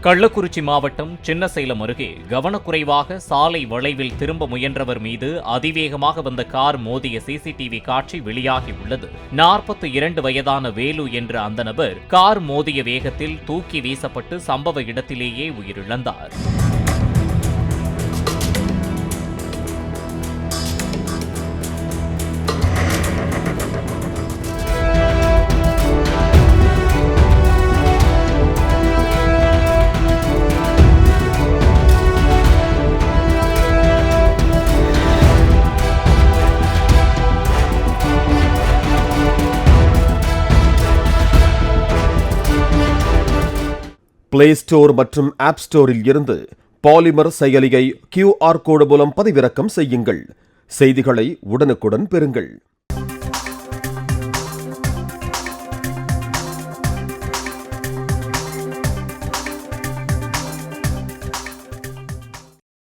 கள்ளக்குறிச்சி மாவட்டம் சின்னசேலம் அருகே கவனக்குறைவாக சாலை வளைவில் திரும்ப முயன்றவர் மீது அதிவேகமாக வந்த கார் மோதிய சிசிடிவி காட்சி வெளியாகியுள்ளது. 42 வயதான வேலு என்ற அந்த நபர் கார் மோதிய வேகத்தில் தூக்கி வீசப்பட்டு சம்பவ இடத்திலேயே உயிரிழந்தார். பிளே ஸ்டோர் மற்றும் ஆப் ஸ்டோரில் இருந்து பாலிமர் செயலியை QR கோடு மூலம் பதிவிறக்கம் செய்யுங்கள். செய்திகளை உடனுக்குடன் பெறுங்கள்.